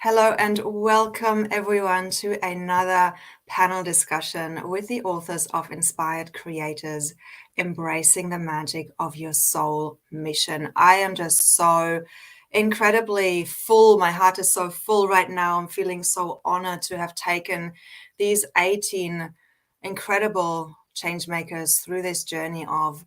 Hello and welcome everyone to another panel discussion with the authors of Inspired Creators, Embracing the Magic of Your Soul Mission. I am just so incredibly full. My heart is so full right now. I'm feeling so honored to have taken these 18 incredible change makers through this journey of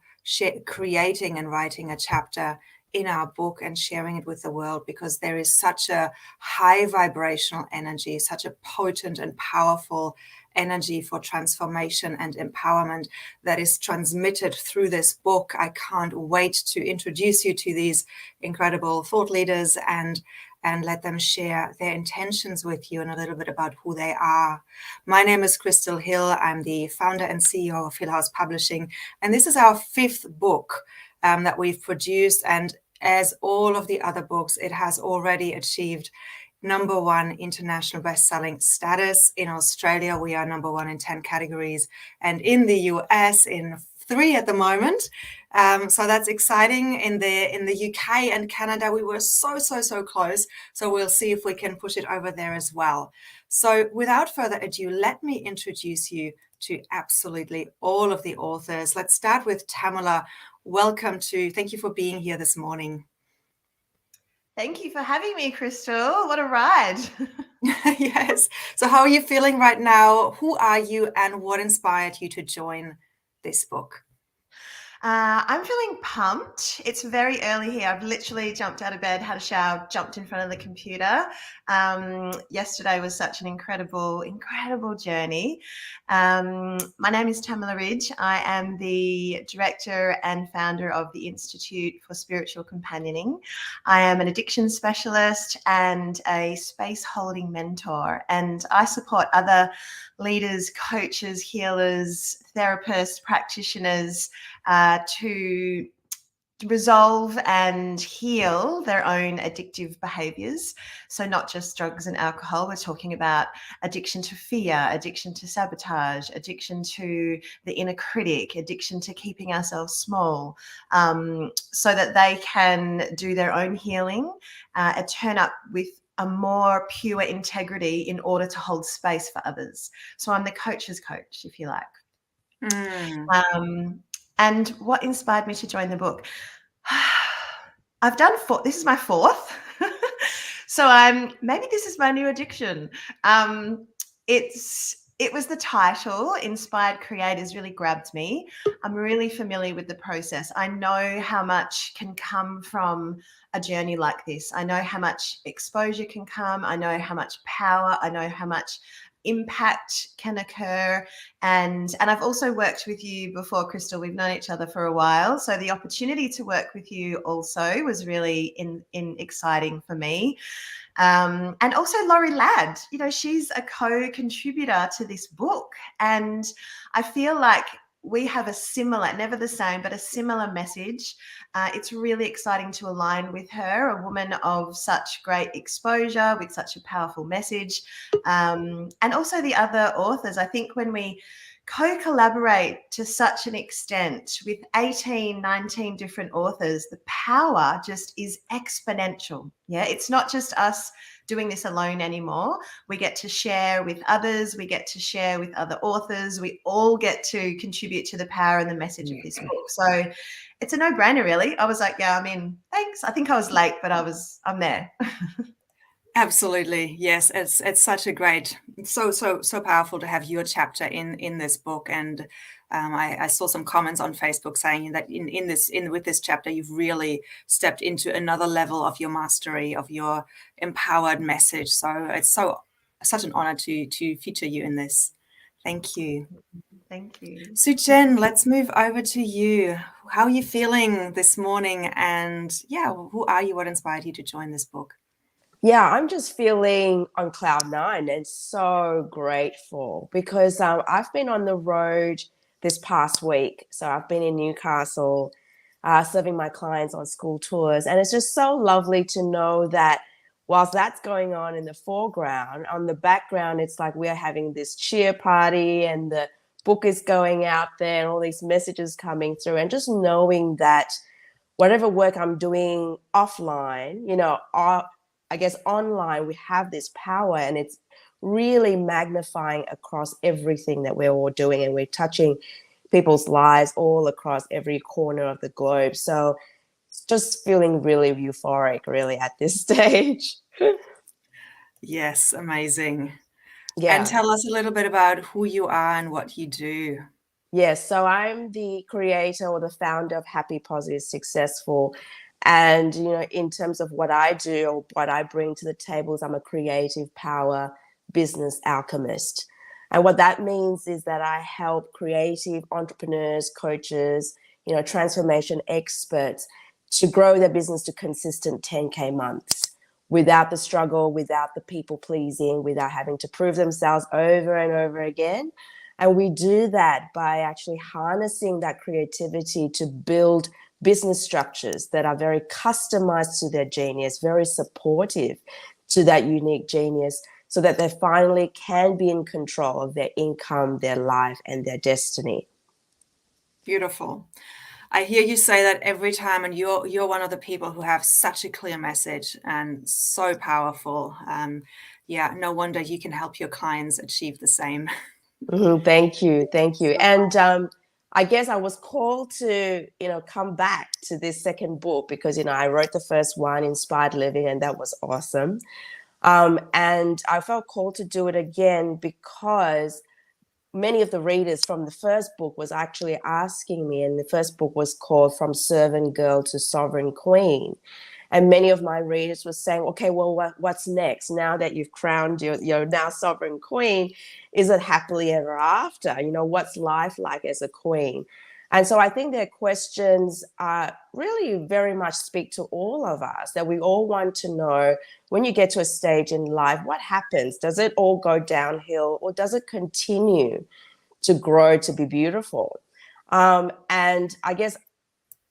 creating and writing a chapter in our book and sharing it with the world, because there is such a high vibrational energy, such a potent and powerful energy for transformation and empowerment that is transmitted through this book. I can't wait to introduce you to these incredible thought leaders and let them share their intentions with you and a little bit about who they are. My name is Crystal Hill. I'm the founder and CEO of Hill House Publishing, and this is our 5th book that we've produced. And as all of the other books, it has already achieved #1 international best-selling status. In Australia, we are #1 in 10 categories, and in the US in 3 at the moment. So that's exciting. In the UK and Canada, we were so close. So we'll see if we can push it over there as well. So without further ado, let me introduce you to absolutely all of the authors. Let's start with Tamala. Thank you for being here this morning. Thank you for having me, Crystal. What a ride. Yes. So how are you feeling right now? Who are you and what inspired you to join this book? I'm feeling pumped. It's very early here. I've literally jumped out of bed, had a shower, jumped in front of the computer. Yesterday was such an incredible journey. My name is Tamala Ridge. I am the director and founder of the Institute for Spiritual Companioning. I am an addiction specialist and a space holding mentor, and I support other leaders, coaches, healers, therapists, practitioners to resolve and heal their own addictive behaviors. So not just drugs and alcohol, we're talking about addiction to fear, addiction to sabotage, addiction to the inner critic, addiction to keeping ourselves small, so that they can do their own healing and turn up with a more pure integrity in order to hold space for others. So I'm the coach's coach, if you like. And what inspired me to join the book? I've done 4. This is my 4th. So maybe this is my new addiction. It was the title, Inspired Creators, really grabbed me. I'm really familiar with the process. I know how much can come from a journey like this. I know how much exposure can come. I know how much power. I know how much impact can occur, and I've also worked with you before, Crystal. We've known each other for a while, so the opportunity to work with you also was really exciting for me. And also Laurie Ladd, she's a co-contributor to this book, and I feel like we have a similar, never the same, but a similar message. It's really exciting to align with her, a woman of such great exposure with such a powerful message. And also the other authors. I think when we co-collaborate to such an extent with 18, 19 different authors, the power just is exponential. Yeah, it's not just us doing this alone anymore. We get to share with others. We get to share with other authors. We all get to contribute to the power and the message of this book. So it's a no-brainer, really. I was like, yeah, I'm in. Thanks. I think I was late, but I'm there. Absolutely. Yes. It's such a great, so powerful to have your chapter in this book. And I saw some comments on Facebook saying that with this chapter, you've really stepped into another level of your mastery, of your empowered message. So it's such an honor to feature you in this. Thank you. Thank you. Soochen, let's move over to you. How are you feeling this morning? And yeah, who are you? What inspired you to join this book? Yeah, I'm just feeling on cloud 9 and so grateful because I've been on the road this past week. So I've been in Newcastle serving my clients on school tours. And it's just so lovely to know that whilst that's going on in the foreground, on the background, it's like we're having this cheer party and the book is going out there and all these messages coming through. And just knowing that whatever work I'm doing offline, I guess online we have this power, and it's really magnifying across everything that we're all doing, and we're touching people's lives all across every corner of the globe. So it's just feeling really euphoric really at this stage. Yes, amazing. And Yeah. tell us a little bit about who you are and what you do. Yes, so I'm the creator or the founder of Happy, Positive, Successful. And, in terms of what I do or what I bring to the table is I'm a creative power business alchemist. And what that means is that I help creative entrepreneurs, coaches, transformation experts to grow their business to consistent 10K months without the struggle, without the people pleasing, without having to prove themselves over and over again. And we do that by actually harnessing that creativity to build business structures that are very customized to their genius, very supportive to that unique genius, so that they finally can be in control of their income, their life, and their destiny. Beautiful. I hear you say that every time, and you're one of the people who have such a clear message and so powerful. Yeah, no wonder you can help your clients achieve the same. Thank you. And I guess I was called to, come back to this second book because, I wrote the first one, Inspired Living, and that was awesome. And I felt called to do it again because many of the readers from the first book was actually asking me, and the first book was called From Servant Girl to Sovereign Queen. And many of my readers were saying, okay, well, what's next? Now that you've crowned your now sovereign queen, is it happily ever after? What's life like as a queen? And so I think their questions really very much speak to all of us, that we all want to know, when you get to a stage in life, what happens? Does it all go downhill, or does it continue to grow to be beautiful? And I guess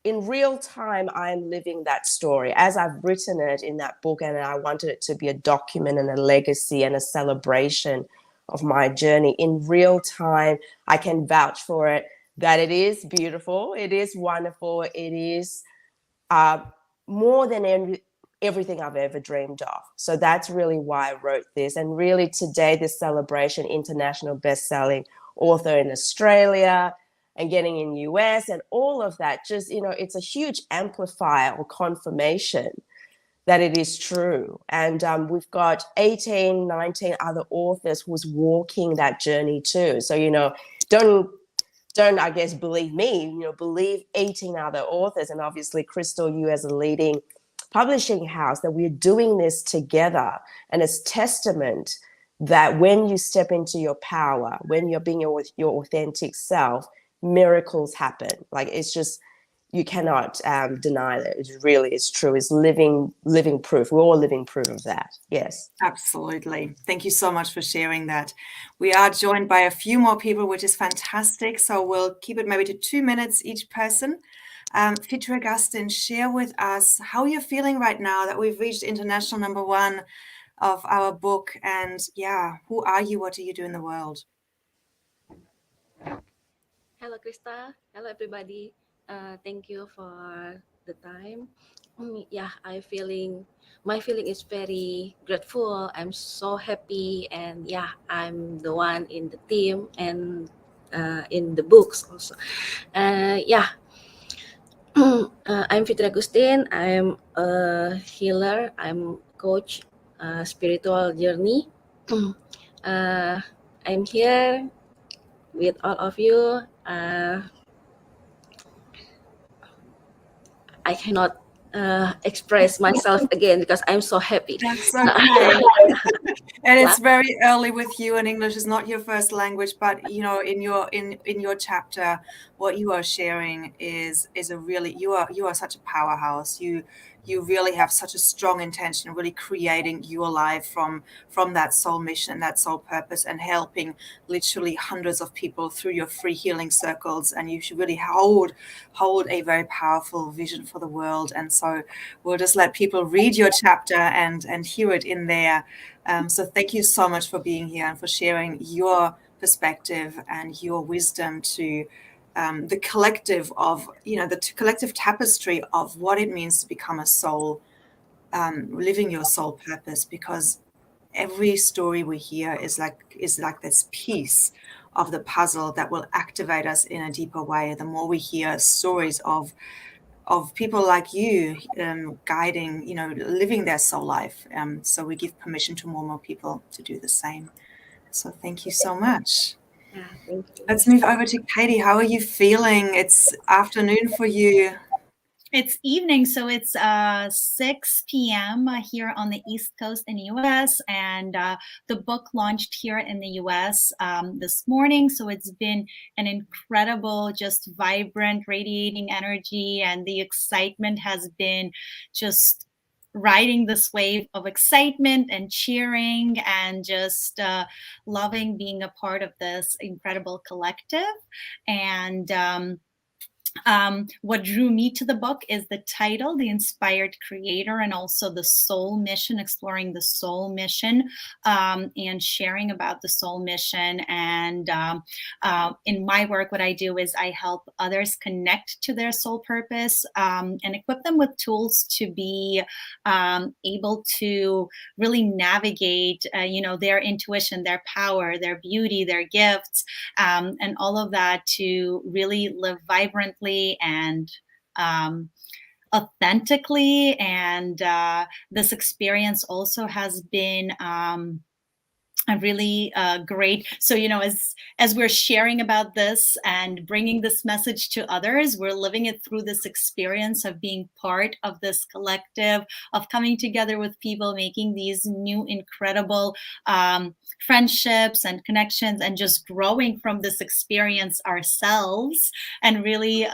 in real time, I'm living that story as I've written it in that book, and I wanted it to be a document and a legacy and a celebration of my journey. In real time, I can vouch for it, that it is beautiful, it is wonderful, it is more than everything I've ever dreamed of. So that's really why I wrote this. And really today, this celebration, international best-selling author in Australia, and getting in US and all of that, just, it's a huge amplifier or confirmation that it is true. And we've got 18, 19 other authors who's walking that journey too. So, don't, I guess, believe me, believe 18 other authors. And obviously, Crystal, you as a leading publishing house, that we're doing this together. And it's testament that when you step into your power, when you're being your authentic self, miracles happen. Like, it's just, you cannot deny that. It really is true. It's living proof. We're all living proof of that. Yes. Absolutely. Thank you so much for sharing that. We are joined by a few more people, which is fantastic. So we'll keep it maybe to 2 minutes each person. Fitra Gustin, share with us how you're feeling right now that we've reached international #1 of our book. And yeah, who are you? What do you do in the world? Hello, Krista. Hello, everybody. Thank you for the time. Yeah, my feeling is very grateful. I'm so happy, and yeah, I'm the one in the team and in the books also. Yeah, I'm Fitri Agustin. I'm a healer. I'm coach, spiritual journey. I'm here with all of you. I cannot express myself again because I'm so happy. That's okay. And it's very early with you, and English is not your first language, but in your chapter, what you are sharing is a really, you are such a powerhouse. You really have such a strong intention, really creating your life from that soul mission, that soul purpose, and helping literally hundreds of people through your free healing circles. And you should really hold a very powerful vision for the world. And so we'll just let people read your chapter and hear it in there. So thank you so much for being here and for sharing your perspective and your wisdom to the collective of, the collective tapestry of what it means to become a soul living your soul purpose, because every story we hear is like this piece of the puzzle that will activate us in a deeper way. The more we hear stories of people like you, guiding, living their soul life, so we give permission to more and more people to do the same. So thank you so much. Yeah, thank you. Let's move over to Katie. How are you feeling? It's afternoon for you. It's evening, so it's 6 p.m. Here on the East Coast in the U.S., and the book launched here in the U.S. This morning, so it's been an incredible, just vibrant, radiating energy, and the excitement has been just riding this wave of excitement and cheering and just loving being a part of this incredible collective. And what drew me to the book is the title, The Inspired Creator, and also the soul mission, exploring the soul mission, and sharing about the soul mission. And in my work, what I do is I help others connect to their soul purpose, and equip them with tools to be able to really navigate, their intuition, their power, their beauty, their gifts, and all of that to really live vibrantly and authentically. And this experience also has been a really great. So, as we're sharing about this and bringing this message to others, we're living it through this experience of being part of this collective, of coming together with people, making these new incredible friendships and connections, and just growing from this experience ourselves, and really,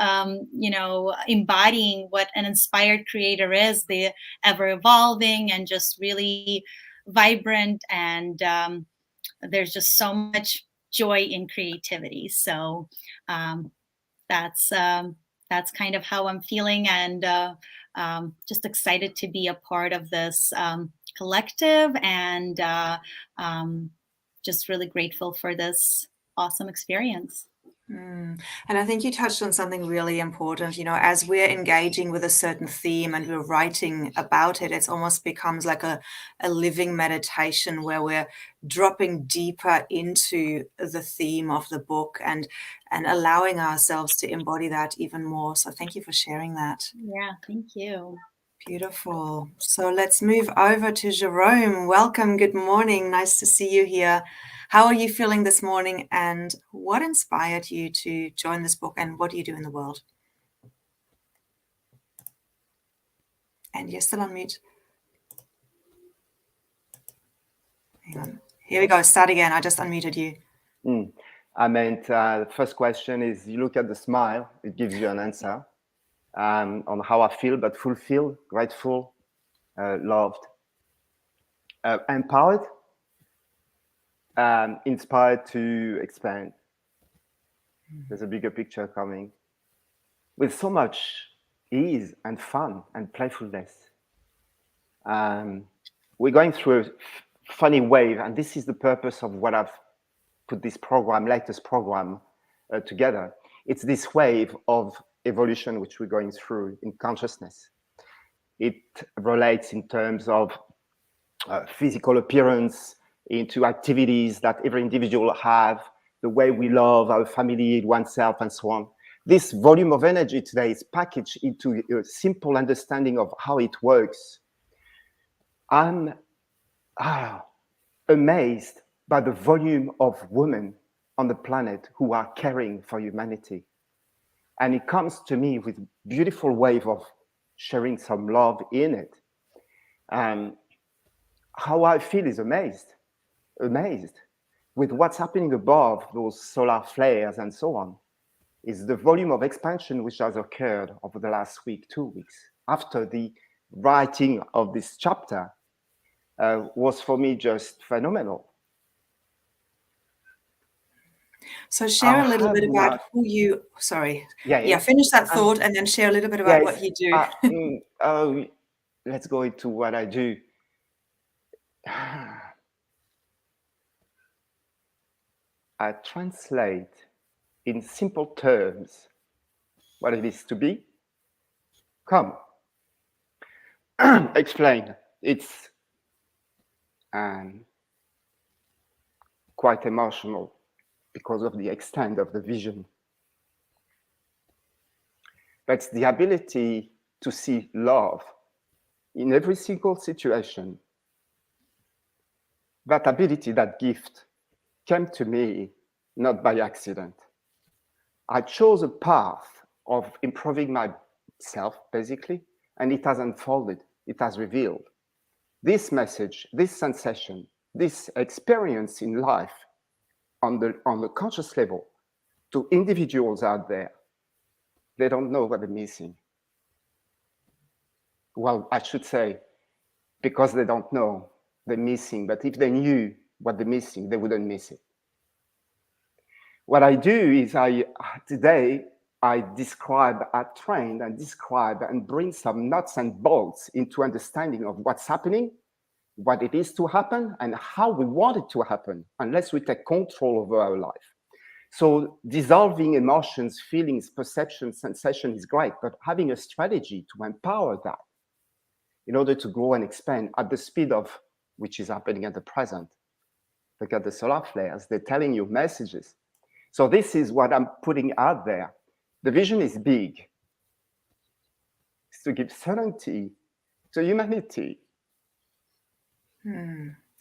embodying what an inspired creator is, the ever evolving and just really vibrant, and there's just so much joy in creativity. So that's kind of how I'm feeling, and just excited to be a part of this collective, and just really grateful for this awesome experience. And I think you touched on something really important. As we're engaging with a certain theme and we're writing about it, it almost becomes like a living meditation where we're dropping deeper into the theme of the book and allowing ourselves to embody that even more. So thank you for sharing that. Yeah, thank you. Beautiful. So let's move over to Jerome. Welcome. Good morning. Nice to see you here. How are you feeling this morning, and what inspired you to join this book, and what do you do in the world? And you're still on mute. Hang on. Here we go. Start again. I just unmuted you. I meant the first question is, you look at the smile, it gives you an answer on how I feel, but fulfilled, grateful, loved, empowered, inspired to expand. There's a bigger picture coming with so much ease and fun and playfulness. We're going through a funny wave, and this is the purpose of what I've put this program, latest program, together. It's this wave of evolution which we're going through in consciousness. It relates in terms of physical appearance, into activities that every individual have, the way we love our family, oneself, and so on. This volume of energy today is packaged into a simple understanding of how it works. I'm amazed by the volume of women on the planet who are caring for humanity. And it comes to me with a beautiful wave of sharing some love in it. How I feel is amazed with what's happening above those solar flares and so on, is the volume of expansion which has occurred over the last week, 2 weeks, after the writing of this chapter, was for me just phenomenal. So share a little bit about who you, sorry. Yeah, finish that thought and then share a little bit about what you do. Let's go into what I do. I translate in simple terms what it is to be. Come. explain. It's quite emotional because of the extent of the vision. That's the ability to see love in every single situation. That ability, that gift, came to me not by accident. I chose a path of improving myself, basically, and it has unfolded, it has revealed. This message, this sensation, this experience in life on the conscious level to individuals out there, they don't know what they're missing. Well, I should say, because they don't know, they're missing. But if they knew what they're missing, they wouldn't miss it. What I do is today I train and describe and bring some nuts and bolts into understanding of what's happening, what it is to happen, and how we want it to happen, unless we take control over our life. So dissolving emotions, feelings, perception, sensation is great, but having a strategy to empower that in order to grow and expand at the speed of which is happening at the present. Look at the solar flares, they're telling you messages. So this is what I'm putting out there. The vision is big. It's to give certainty to humanity.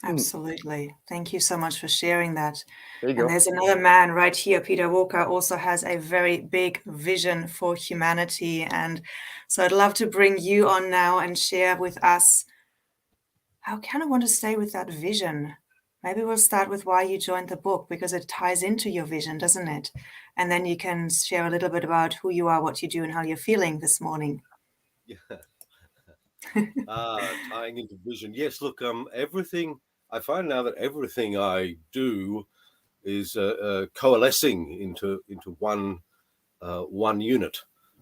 Absolutely. Thank you so much for sharing that. There you go. And there's another man right here, Peter Walker, also has a very big vision for humanity. And so I'd love to bring you on now and share with us, how kind of want to stay with that vision. Maybe we'll start with why you joined the book, because it ties into your vision, doesn't it? And then you can share a little bit about who you are, what you do, and how you're feeling this morning. Yeah. Tying into vision. Yes, look, everything, I find now that everything I do is coalescing into one unit,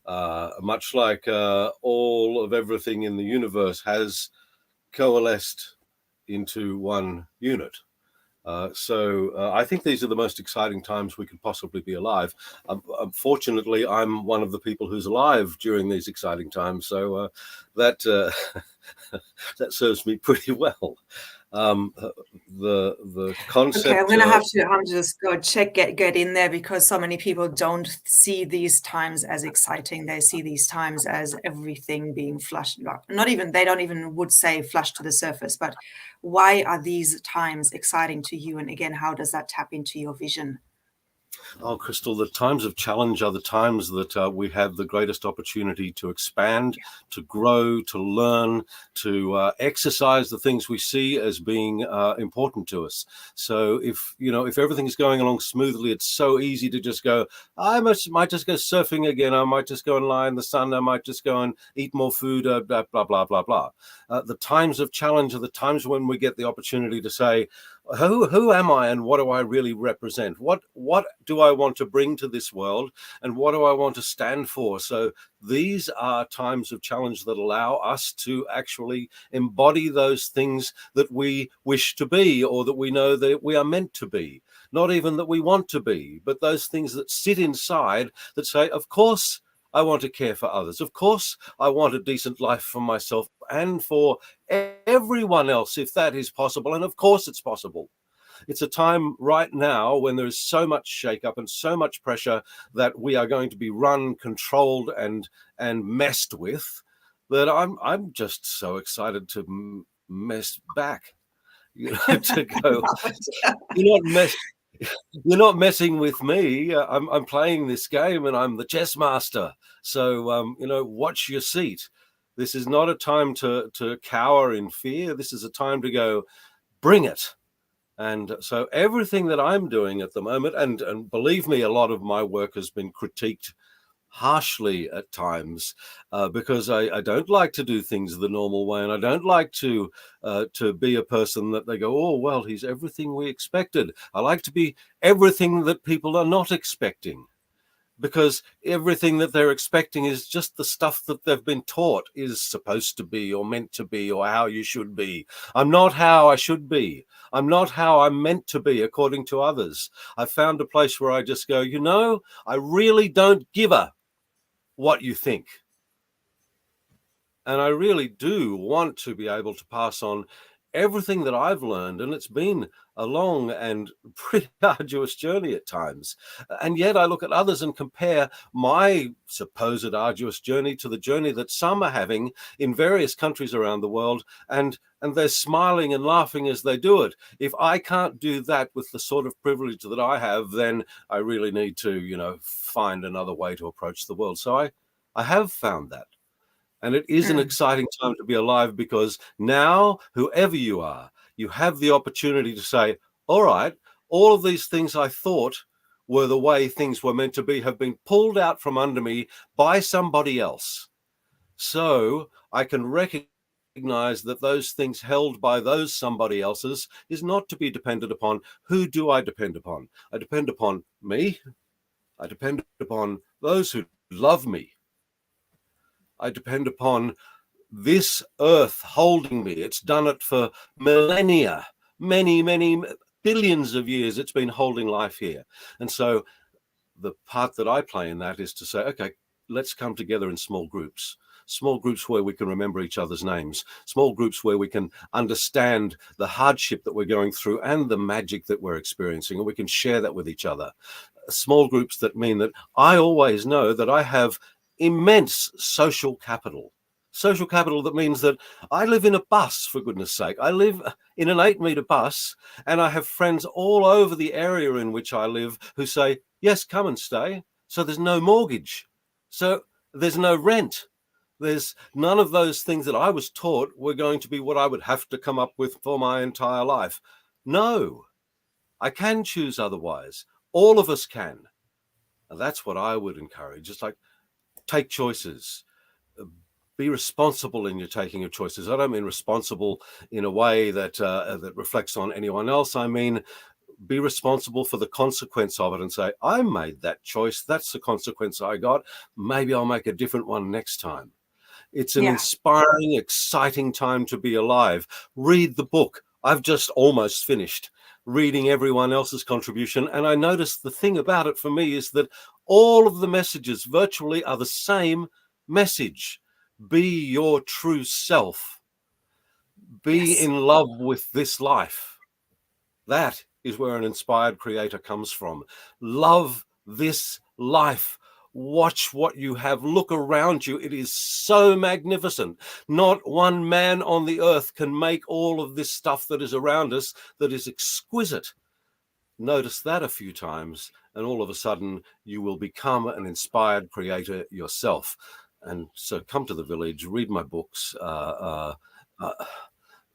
much like all of everything in the universe has coalesced into one unit. So I think these are the most exciting times we could possibly be alive. Unfortunately, I'm one of the people who's alive during these exciting times, so that that serves me pretty well. The concept. Okay, I'm going to have to just go get in there, because so many people don't see these times as exciting. They see these times as everything being flushed. They don't even would say flushed to the surface. But why are these times exciting to you? And again, how does that tap into your vision? Oh, Crystal, the times of challenge are the times that we have the greatest opportunity to expand, to grow, to learn, to exercise the things we see as being important to us. So if everything is going along smoothly, it's so easy to just go, I might just go surfing again. I might just go and lie in the sun. I might just go and eat more food, blah, blah, blah, blah, blah. The times of challenge are the times when we get the opportunity to say, who am I and what do I really represent? What do I want to bring to this world, and what do I want to stand for? So these are times of challenge that allow us to actually embody those things that we wish to be, or that we know that we are meant to be. Not even that we want to be, but those things that sit inside that say, of course, I want to care for others. Of course, I want a decent life for myself and for everyone else, if that is possible. And of course, it's possible. It's a time right now when there is so much shakeup and so much pressure that we are going to be run, controlled, and messed with, that I'm just so excited to mess back. To go, you're not messing with me. I'm playing this game and I'm the chess master. So, watch your seat. This is not a time to cower in fear. This is a time to go, bring it. And so everything that I'm doing at the moment, and believe me, a lot of my work has been critiqued harshly at times, because I don't like to do things the normal way, and I don't like to be a person that they go, oh, well, he's everything we expected. I like to be everything that people are not expecting, because everything that they're expecting is just the stuff that they've been taught is supposed to be or meant to be or how you should be. I'm not how I should be. I'm not how I'm meant to be according to others. I found a place where I just go, I really don't give a what you think. And I really do want to be able to pass on everything that I've learned. And it's been a long and pretty arduous journey at times. And yet I look at others and compare my supposed arduous journey to the journey that some are having in various countries around the world. And they're smiling and laughing as they do it. If I can't do that with the sort of privilege that I have, then I really need to, find another way to approach the world. So I have found that. And it is an exciting time to be alive, because now, whoever you are, you have the opportunity to say, all right, all of these things I thought were the way things were meant to be have been pulled out from under me by somebody else. So I can recognize that those things held by those somebody else's is not to be dependent upon. Who do I depend upon? I depend upon me. I depend upon those who love me. I depend upon this earth holding me. It's done it for millennia, many, many billions of years. It's been holding life here. And so the part that I play in that is to say, okay, let's come together in small groups where we can remember each other's names, small groups where we can understand the hardship that we're going through and the magic that we're experiencing, and we can share that with each other. Small groups that mean that I always know that I have immense social capital that means that I live in a bus, for goodness sake. I live in an 8-meter bus, and I have friends all over the area in which I live who say, yes, come and stay. So there's no mortgage. So there's no rent. There's none of those things that I was taught were going to be what I would have to come up with for my entire life. No, I can choose otherwise. All of us can. And that's what I would encourage. Just like, take choices. Be responsible in your taking of choices. I don't mean responsible in a way that that reflects on anyone else. I mean, be responsible for the consequence of it and say, I made that choice. That's the consequence I got. Maybe I'll make a different one next time. It's an inspiring, exciting time to be alive. Read the book. I've just almost finished reading everyone else's contribution. And I noticed the thing about it for me is that all of the messages virtually are the same message. Be your true self. Be in love with this life. That is where an inspired creator comes from. Love this life. Watch what you have. Look around you. It is so magnificent. Not one man on the earth can make all of this stuff that is around us that is exquisite. Notice that a few times, and all of a sudden you will become an inspired creator yourself. And so come to the village, read my books,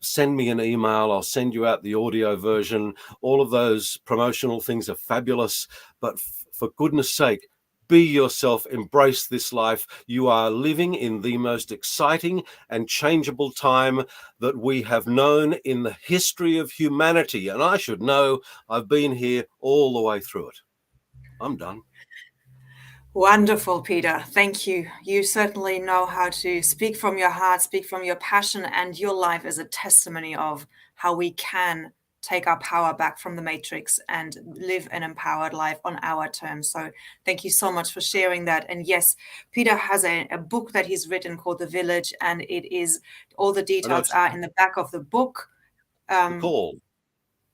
send me an email. I'll send you out the audio version. All of those promotional things are fabulous. But for goodness sake, be yourself, embrace this life. You are living in the most exciting and changeable time that we have known in the history of humanity. And I should know, I've been here all the way through it. I'm done. Wonderful, Peter. Thank you. You certainly know how to speak from your heart, speak from your passion, and your life is a testimony of how we can take our power back from the matrix and live an empowered life on our terms. So thank you so much for sharing that. And yes, Peter has a book that he's written called The Village, and it is, all the details are in the back of the book.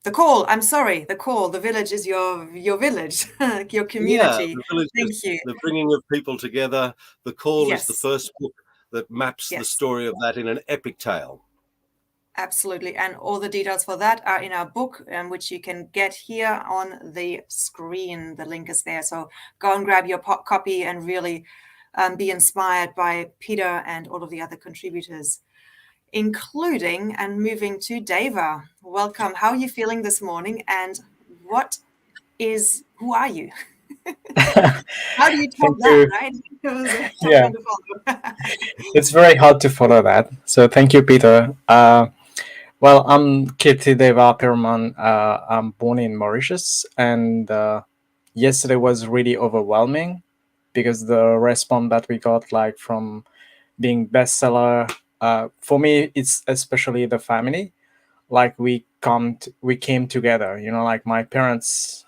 The call. I'm sorry. The call. The village is your village, your community. Yeah, the village Thank is you. the bringing of people together. The call is the first book that maps the story of that in an epic tale. Absolutely. And all the details for that are in our book, which you can get here on the screen. The link is there. So go and grab your copy and really be inspired by Peter and all of the other contributors, including and moving to Deva. Welcome. How are you feeling this morning? And who are you? How do you talk that, right? It was yeah. It's very hard to follow that. So thank you, Peter. Well, I'm Kirti Deva Perman. I'm born in Mauritius, and yesterday was really overwhelming because the response that we got, like from being bestseller, for me, it's especially the family. Like we came together. Like my parents'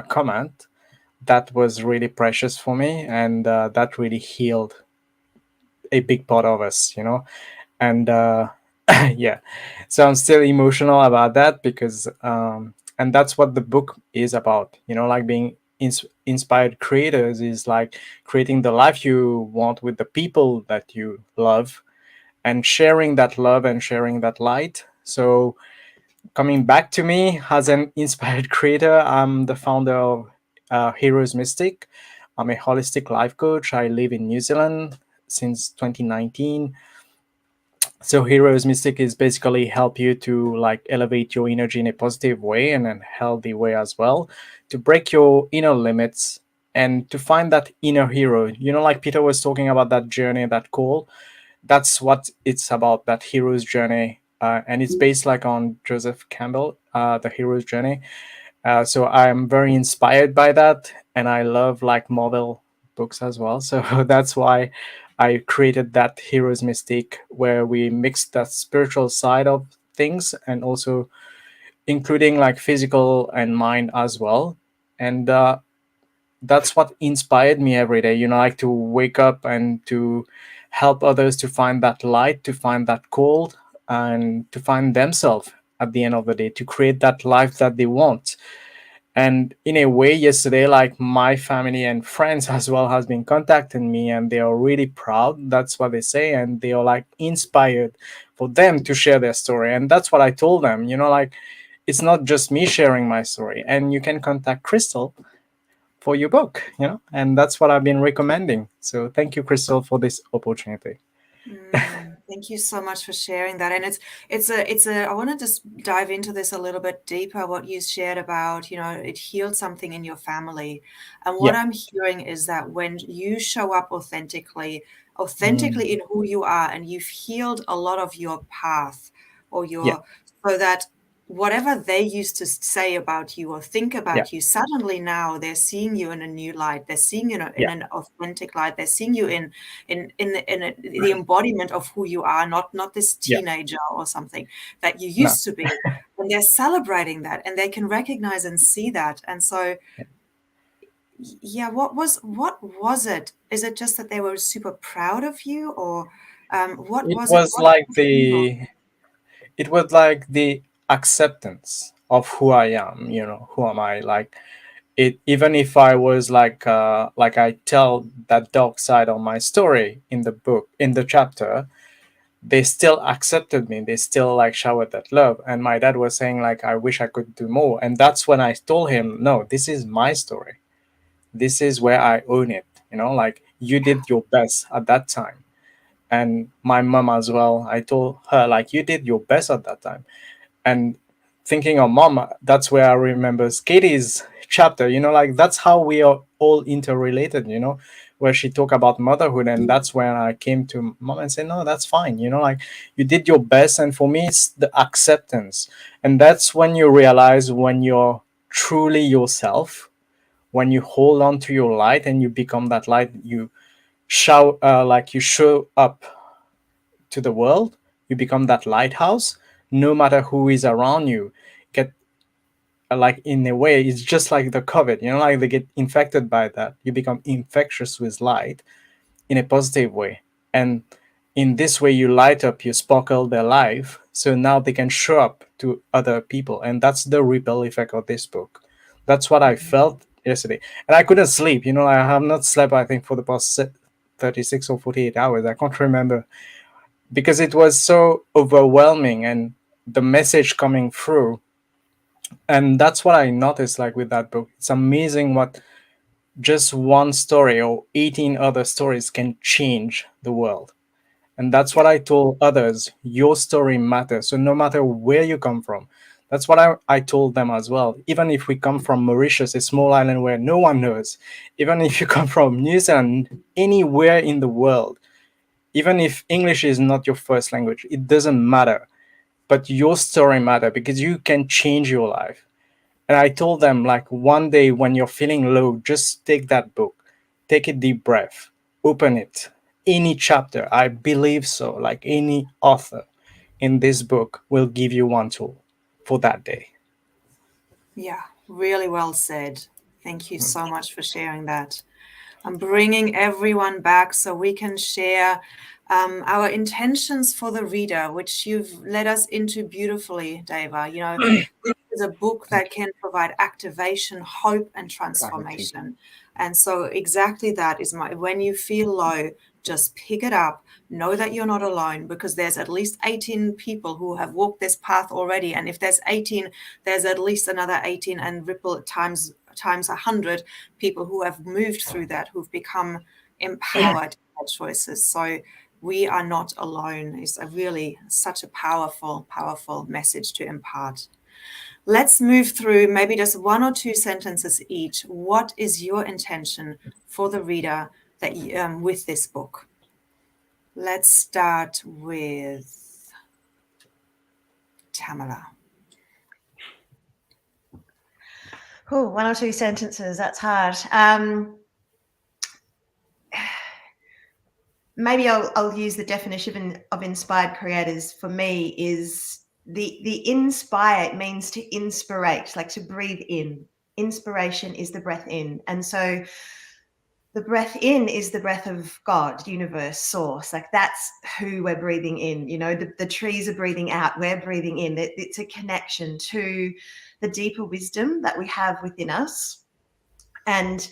comment, that was really precious for me, and that really healed a big part of us, and yeah, so I'm still emotional about that because and that's what the book is about, like being inspired creators is like creating the life you want with the people that you love and sharing that love and sharing that light. So coming back to me as an inspired creator, I'm the founder of Heroes Mystic. I'm a holistic life coach. I live in New Zealand since 2019. So Heroes Mystic is basically help you to like elevate your energy in a positive way and a healthy way as well, to break your inner limits and to find that inner hero. Like Peter was talking about that journey, that call. That's what it's about, that hero's journey. And it's based like on Joseph Campbell, the hero's journey. So I'm very inspired by that, and I love like Marvel books as well. So that's why I created that Heroes Mystique, where we mixed that spiritual side of things and also including like physical and mind as well. And that's what inspired me every day, like to wake up and to help others to find that light, to find that call, and to find themselves at the end of the day, to create that life that they want. And in a way, yesterday, like my family and friends as well has been contacting me, and they are really proud. That's what they say, and they are like inspired for them to share their story. And that's what I told them, like it's not just me sharing my story, and you can contact Crystal for your book, and that's what I've been recommending. So thank you, Crystal, for this opportunity. Thank you so much for sharing that. And I want to just dive into this a little bit deeper, what you shared about, it healed something in your family. And what I'm hearing is that when you show up authentically in who you are, and you've healed a lot of your path or so that whatever they used to say about you or think about you, suddenly now they're seeing you in a new light. They're seeing you in an authentic light. They're seeing you in the embodiment of who you are, not this teenager or something that you used to be. And they're celebrating that, and they can recognize and see that. And so, what was it? Is it just that they were super proud of you, or what was it? It was like the acceptance of who I am, who am I, like it, even if I was like I tell that dark side of my story in the book, in the chapter, they still accepted me. They still like showered that love. And my dad was saying like, I wish I could do more. And that's when I told him, no, this is my story. This is where I own it. Like you did your best at that time. And my mom as well, I told her like, you did your best at that time. And thinking of mom, that's where I remember Katie's chapter, like that's how we are all interrelated, where she talked about motherhood. And that's when I came to mom and said, no, that's fine, like you did your best. And for me, it's the acceptance. And that's when you realize when you're truly yourself, when you hold on to your light and you become that light, you show up to the world, you become that lighthouse. No matter who is around you get like, in a way, it's just like the COVID, like they get infected by that. You become infectious with light in a positive way, and in this way you light up, you sparkle their life, so now they can show up to other people. And that's the ripple effect of this book. That's what I felt yesterday, and I couldn't sleep. I have not slept, I think, for the past 36 or 48 hours. I can't remember, because it was so overwhelming, and the message coming through. And that's what I noticed, like with that book. It's amazing what just one story or 18 other stories can change the world. And that's what I told others. Your story matters. So no matter where you come from, that's what I told them as well. Even if we come from Mauritius, a small island where no one knows, even if you come from New Zealand, anywhere in the world, even if English is not your first language, it doesn't matter. But your story matters, because you can change your life. And I told them, like, one day when you're feeling low, just take that book, take a deep breath, open it. Any chapter, I believe so, like any author in this book will give you one tool for that day. Yeah, really well said. Thank you so much for sharing that. I'm bringing everyone back so we can share our intentions for the reader, which you've led us into beautifully, Deva. You know, this is a book that can provide activation, hope, and transformation. And so exactly that is when you feel low, just pick it up. Know that you're not alone, because there's at least 18 people who have walked this path already. And if there's 18, there's at least another 18 and ripple times 100 people who have moved through that, who've become empowered by choices. So we are not alone is really such a powerful, powerful message to impart. Let's move through maybe just one or two sentences each. What is your intention for the reader that with this book? Let's start with Tamala. Oh, one or two sentences, that's hard. Maybe I'll use the definition of inspired creators. For me, is the inspire means to inspirate, like to breathe in. Inspiration is the breath in. And so the breath in is the breath of God, universe, source. Like that's who we're breathing in. You know, the trees are breathing out, we're breathing in. It's a connection to the deeper wisdom that we have within us. And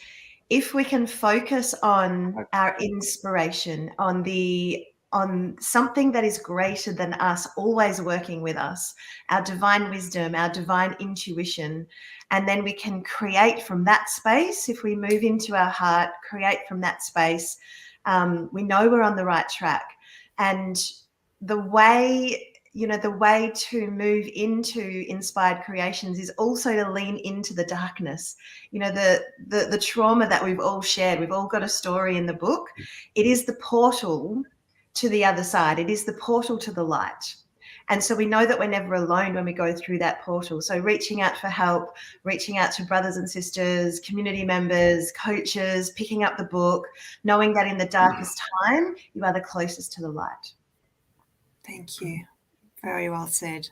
if we can focus on our inspiration, on something that is greater than us, always working with us, our divine wisdom, our divine intuition, and then we can create from that space. If we move into our heart, create from that space, we know we're on the right track. And the way to move into inspired creations is also to lean into the darkness. You know, the trauma that we've all shared, we've all got a story in the book. It is the portal to the other side. It is the portal to the light. And so we know that we're never alone when we go through that portal. So reaching out for help, reaching out to brothers and sisters, community members, coaches, picking up the book, knowing that in the darkest time, you are the closest to the light. Thank you. Very well said.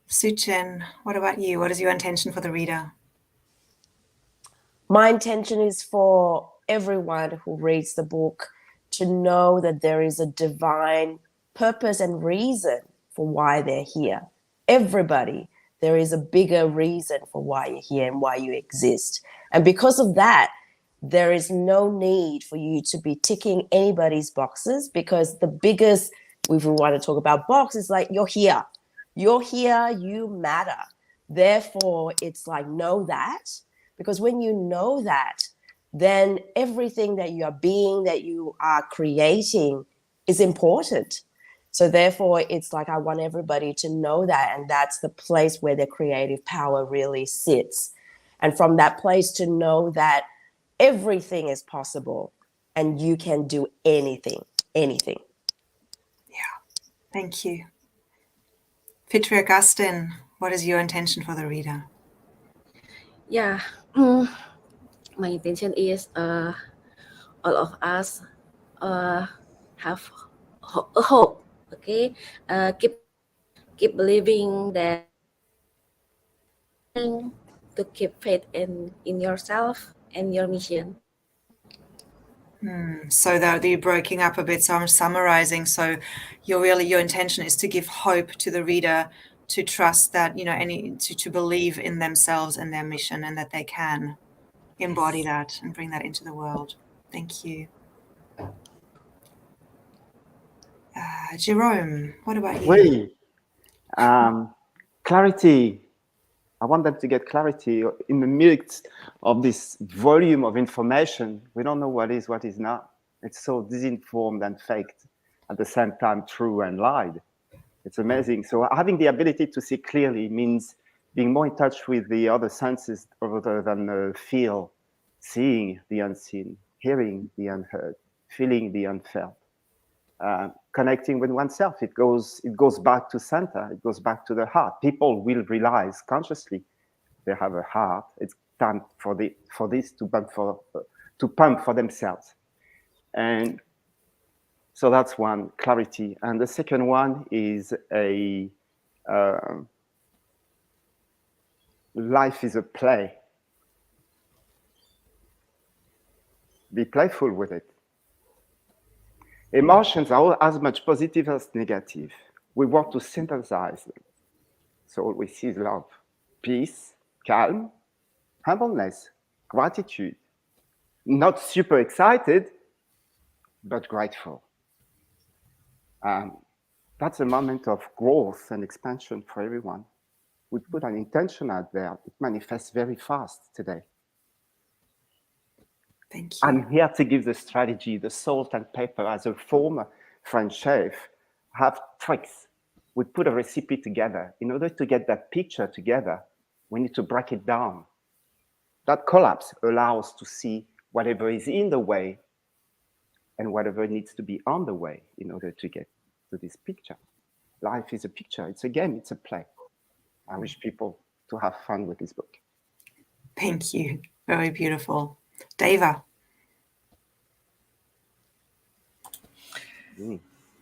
Soochen, what about you? What is your intention for the reader? My intention is for everyone who reads the book to know that there is a divine purpose and reason for why they're here. Everybody, there is a bigger reason for why you're here and why you exist. And because of that, there is no need for you to be ticking anybody's boxes, because the biggest, if we want to talk about box, is like, you're here, you matter. Therefore, it's like, know that, because when you know that, then everything that you are being, that you are creating is important. So therefore, it's like, I want everybody to know that. And that's the place where their creative power really sits. And from that place to know that everything is possible and you can do anything. Yeah, thank you. Fitri Augustine, what is your intention for the reader? Yeah, my intention is all of us have a hope. Okay, keep believing that, to keep faith in yourself and your mission. So that you're breaking up a bit, so I'm summarizing. So your intention is to give hope to the reader, to trust that, you know, to believe in themselves and their mission, and that they can embody that and bring that into the world. Thank you. Jerome, what about you? Clarity. I want them to get clarity in the midst of this volume of information. We don't know what is not. It's so disinformed and faked, at the same time true and lied. It's amazing. So having the ability to see clearly means being more in touch with the other senses rather than feel, seeing the unseen, hearing the unheard, feeling the unfelt. Connecting with oneself, it goes back to center. It goes back to the heart. People will realize consciously they have a heart. It's time for this to pump for themselves, and so that's one, clarity. And the second one is life is a play. Be playful with it. Emotions are as much positive as negative. We want to synthesize them. So all we see is love, peace, calm, humbleness, gratitude. Not super excited, but grateful. That's a moment of growth and expansion for everyone. We put an intention out there. It manifests very fast today. Thank you. I'm here to give the strategy, the salt and pepper. As a former French chef, have tricks. We put a recipe together. In order to get that picture together, we need to break it down. That collapse allows to see whatever is in the way and whatever needs to be on the way in order to get to this picture. Life is a picture. It's a game. It's a play. I wish people to have fun with this book. Thank you. Very beautiful. Deva.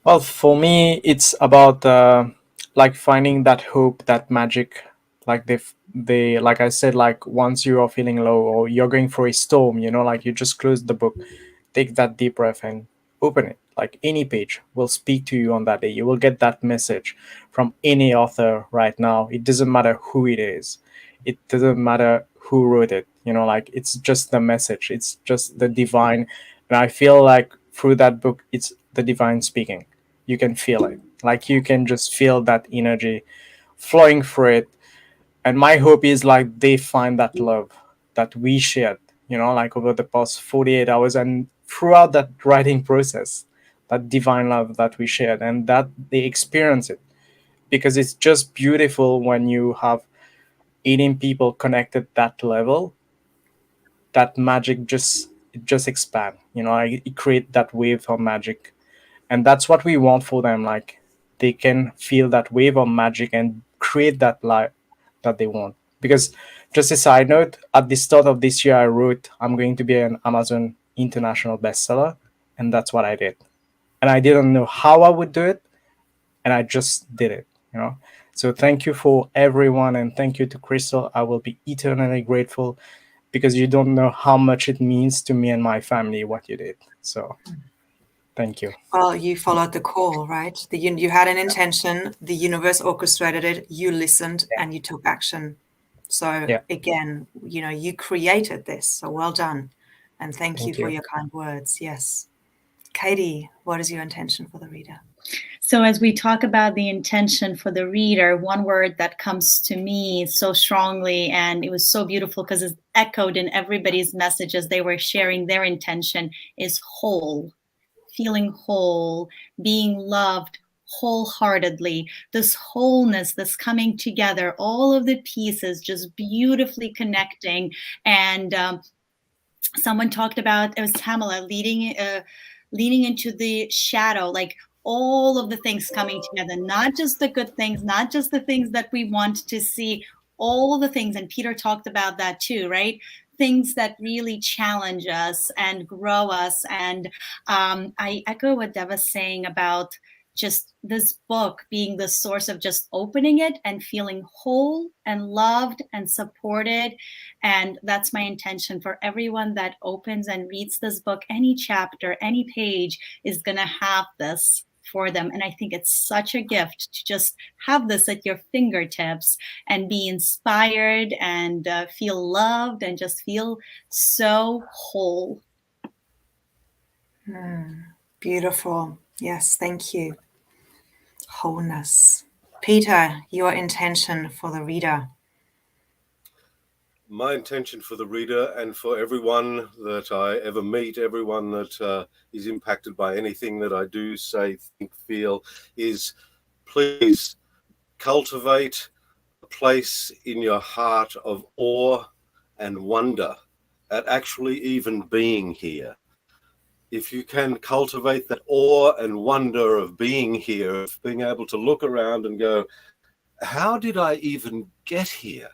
Well, for me, it's about like finding that hope, that magic. Like they like I said, like once you are feeling low or you're going through a storm, you know, like you just close the book, take that deep breath and open it. Like any page will speak to you on that day. You will get that message from any author right now. It doesn't matter who it is. It doesn't matter who wrote it. You know, like it's just the message. It's just the divine. And I feel like through that book, it's the divine speaking. You can feel it. Like you can just feel that energy flowing through it. And my hope is like they find that love that we shared, you know, like over the past 48 hours and throughout that writing process, that divine love that we shared and that they experience it. Because it's just beautiful when you have 18 people connected that level, that magic just expand, you know, like it create that wave of magic. And that's what we want for them. Like they can feel that wave of magic and create that life that they want. Because just a side note, at the start of this year, I wrote, I'm going to be an Amazon international bestseller. And that's what I did. And I didn't know how I would do it. And I just did it, you know. So thank you for everyone. And thank you to Crystal. I will be eternally grateful because you don't know how much it means to me and my family what you did. So thank you. Well, you followed the call, right? You had an intention, the universe orchestrated it, you listened, and you took action. So again, you know, you created this. So well done. And thank you for your kind words. Yes. Katie, what is your intention for the reader? So as we talk about the intention for the reader, one word that comes to me so strongly, and it was so beautiful because it's echoed in everybody's messages they were sharing their intention, is whole. Feeling whole, being loved wholeheartedly, this wholeness, this coming together, all of the pieces just beautifully connecting. And someone talked about, it was Tamala, leaning into the shadow, like all of the things coming together, not just the good things, not just the things that we want to see, all the things. And Peter talked about that too, right? Things that really challenge us and grow us. And I echo what Deva's saying about just this book being the source of just opening it and feeling whole and loved and supported. And that's my intention for everyone that opens and reads this book. Any chapter, any page is going to have this for them. And I think it's such a gift to just have this at your fingertips and be inspired and feel loved and just feel so whole. Beautiful. Yes, thank you. Wholeness. Peter, your intention for the reader. My intention for the reader and for everyone that I ever meet, everyone that is impacted by anything that I do, say, think, feel, is please cultivate a place in your heart of awe and wonder at actually even being here. If you can cultivate that awe and wonder of being here, of being able to look around and go, how did I even get here?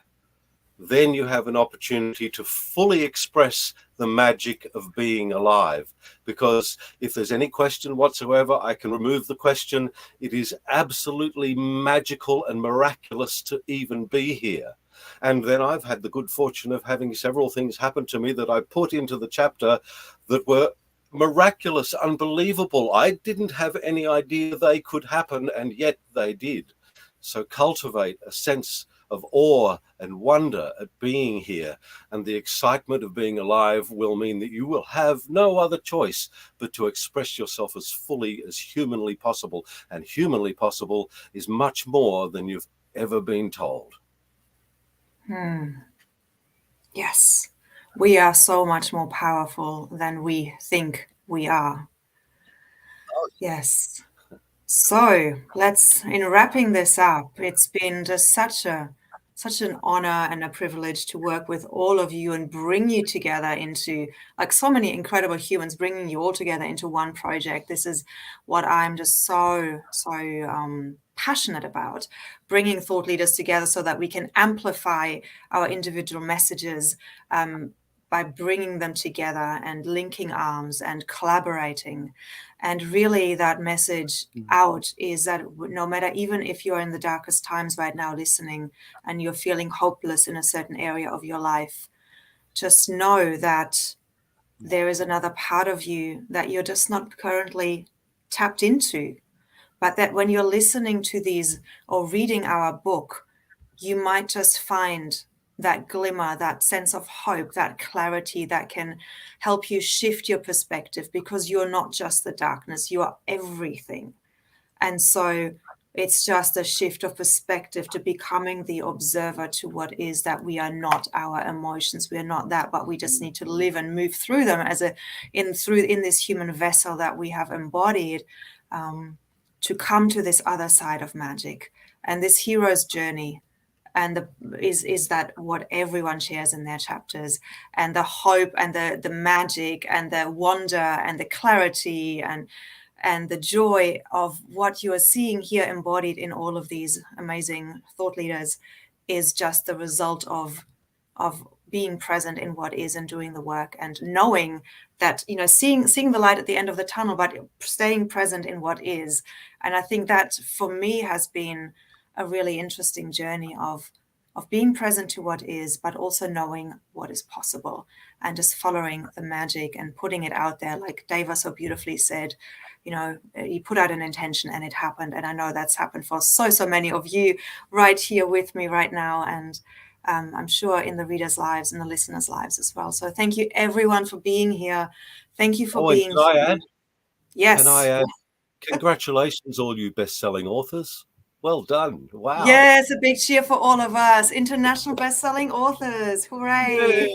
Then you have an opportunity to fully express the magic of being alive. Because if there's any question whatsoever, I can remove the question. It is absolutely magical and miraculous to even be here. And then I've had the good fortune of having several things happen to me that I put into the chapter that were miraculous, unbelievable. I didn't have any idea they could happen, and yet they did. So cultivate a sense of awe and wonder at being here, and the excitement of being alive will mean that you will have no other choice but to express yourself as fully as humanly possible. And humanly possible is much more than you've ever been told. Yes, we are so much more powerful than we think we are. Yes. So in wrapping this up, it's been just such an honor and a privilege to work with all of you and bring you together into, like, so many incredible humans, bringing you all together into one project. This is what I'm just so passionate about, bringing thought leaders together so that we can amplify our individual messages by bringing them together and linking arms and collaborating. And really that message out is that no matter, even if you're in the darkest times right now listening and you're feeling hopeless in a certain area of your life, just know that there is another part of you that you're just not currently tapped into. But that when you're listening to these or reading our book, you might just find that glimmer, that sense of hope, that clarity that can help you shift your perspective, because you're not just the darkness, you are everything. And so it's just a shift of perspective to becoming the observer to what is, that we are not our emotions, we are not that, but we just need to live and move through them in this human vessel that we have embodied, to come to this other side of magic and this hero's journey. And is that what everyone shares in their chapters, and the hope and the magic and the wonder and the clarity and the joy of what you are seeing here embodied in all of these amazing thought leaders is just the result of being present in what is and doing the work, and knowing that, seeing the light at the end of the tunnel, but staying present in what is. And I think that for me has been a really interesting journey of being present to what is, but also knowing what is possible, and just following the magic and putting it out there. Like Deva so beautifully said, you put out an intention and it happened. And I know that's happened for so many of you right here with me right now. And I'm sure in the readers' lives and the listeners' lives as well. So thank you everyone for being here. Thank you for being here. Can I add, congratulations, all you best-selling authors. Well done. Wow. Yes, a big cheer for all of us. International best-selling authors. Hooray.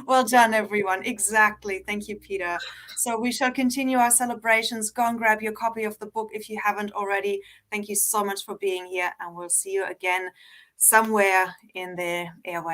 Well done, everyone. Exactly. Thank you, Peter. So we shall continue our celebrations. Go and grab your copy of the book if you haven't already. Thank you so much for being here, and we'll see you again somewhere in the airwaves.